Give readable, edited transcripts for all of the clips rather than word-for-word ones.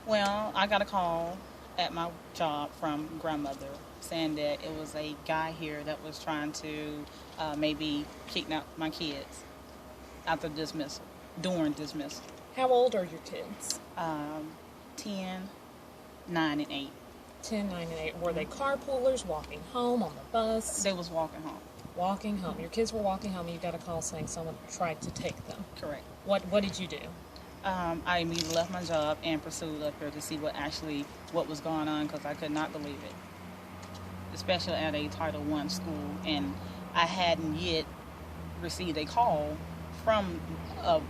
Well, I got a call at my job from grandmother saying that it was a guy here that was trying to maybe kidnap my kids after dismissal, during dismissal. How old are your kids? 10, 9, and 8. 10, 9, and 8. Were they carpoolers, walking home, on the bus? They was walking home. Walking home. Your kids were walking home and you got a call saying someone tried to take them. Correct. What did you do? I immediately left my job and pursued up here to see what was going on, because I could not believe it, especially at a Title I school, and I hadn't yet received a call from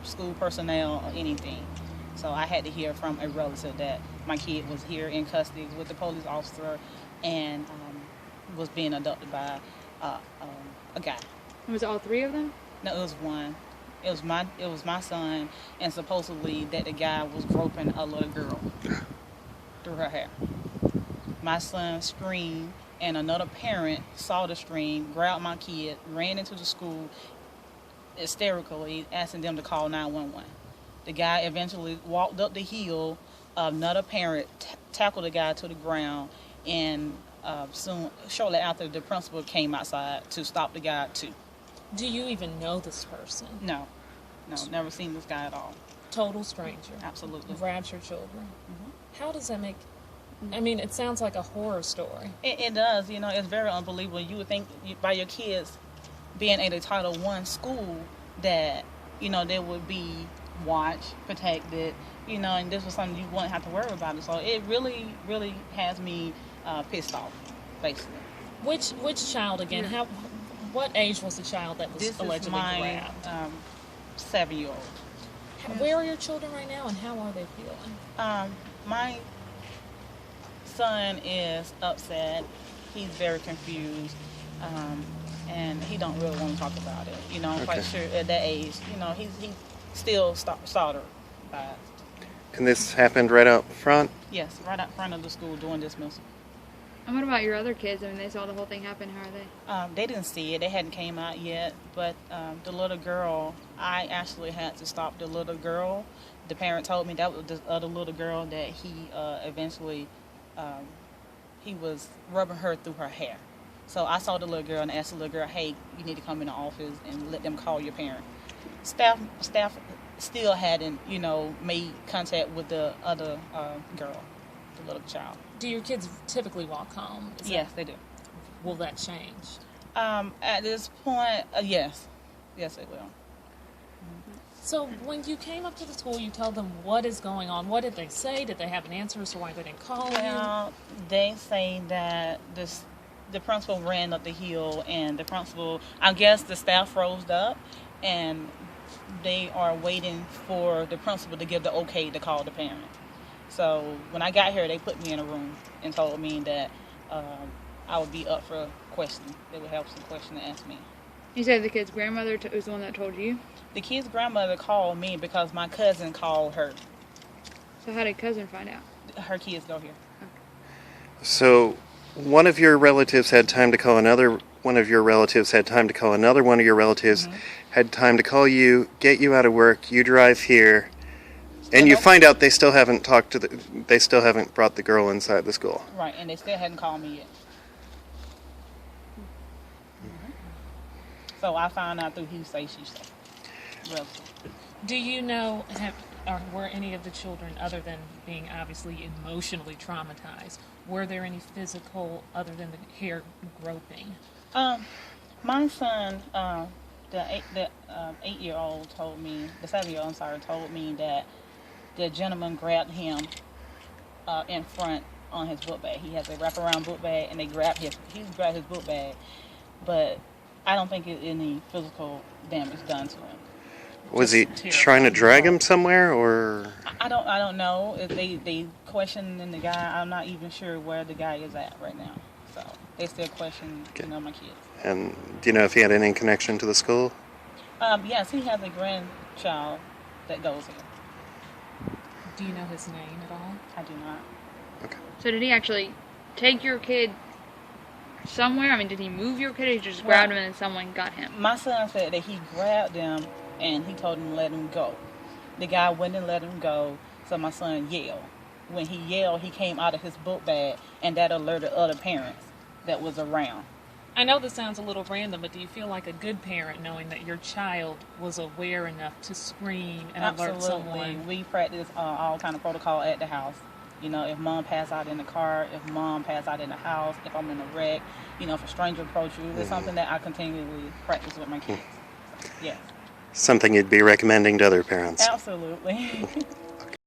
school personnel or anything. So I had to hear from a relative that my kid was here in custody with the police officer and was being abducted by a guy. Was it all three of them? No, it was one. It was my son, and supposedly that the guy was groping a little girl through her hair. My son screamed, and another parent saw the scream, grabbed my kid, ran into the school hysterically, asking them to call 911. The guy eventually walked up the hill. Another parent tackled the guy to the ground, and shortly after, the principal came outside to stop the guy too. Do you even know this person? No, never seen this guy at all. Total stranger. Absolutely. Grabs your children. Mm-hmm. How does that make... I mean, it sounds like a horror story. It does. It's very unbelievable. You would think by your kids being at a Title I school that, they would be watched, protected, and this was something you wouldn't have to worry about it. So it really, really has me pissed off, basically. Which child again? What age was the child that was This allegedly is my grabbed? 7-year-old. Where are your children right now, and how are they feeling? My son is upset. He's very confused, and he don't really want to talk about it. I'm quite sure at that age, he's still startled by it. And this happened right out front? Yes, right out front of the school during dismissal. And what about your other kids? I mean, they saw the whole thing happen. How are they? They didn't see it. They hadn't came out yet. But the little girl, I actually had to stop the little girl. The parent told me that was the other little girl that he eventually, he was rubbing her through her hair. So I saw the little girl and asked the little girl, hey, you need to come in the office and let them call your parent. Staff still hadn't, made contact with the other girl, the little child. Do your kids typically walk home? Yes, they do. Will that change? At this point, yes. Yes, it will. So when you came up to the school, you told them what is going on. What did they say? Did they have an answer as to why they didn't call you? They say that the principal ran up the hill, and the principal, I guess the staff rose up, and they are waiting for the principal to give the okay to call the parent. So when I got here, they put me in a room and told me that I would be up for questioning. They would have some questions to ask me. You said the kid's grandmother was the one that told you? The kid's grandmother called me because my cousin called her. So how did cousin find out? Her kids go here. Okay. So one of your relatives had time to call another one of your relatives, had time to call another one of your relatives, had time to call you, get you out of work, you drive here, and you find out they still haven't brought the girl inside the school. Right, and they still hadn't called me yet. So I found out through he say, she say. Relative. Do you know, were any of the children, other than being obviously emotionally traumatized, were there any physical, other than the hair groping? My son, the 8-year-old told me, the 7-year-old, I'm sorry, told me that the gentleman grabbed him in front on his book bag. He has a wraparound book bag, and he grabbed his book bag, but I don't think any physical damage done to him. Was he trying to drag him somewhere, or? I don't know. If they questioning the guy. I'm not even sure where the guy is at right now. So they still question, my kids. And do you know if he had any connection to the school? Yes, he has a grandchild that goes here. Do you know his name at all? I do not. Okay. So did he actually take your kid somewhere? I mean, did he move your kid, or he just grabbed him and then someone got him? My son said that he grabbed them and he told him to let him go. The guy wouldn't let him go, so my son yelled. when he yelled, he came out of his book bag, and that alerted other parents that was around. I know this sounds a little random, but do you feel like a good parent knowing that your child was aware enough to scream and alert Absolutely. someone? We practice all kind of protocol at the house. You know, if mom pass out in the car, if mom pass out in the house, if I'm in a wreck, you know, if a stranger approach you, it's something that I continually practice with my kids. Yes. Something you'd be recommending to other parents. Absolutely.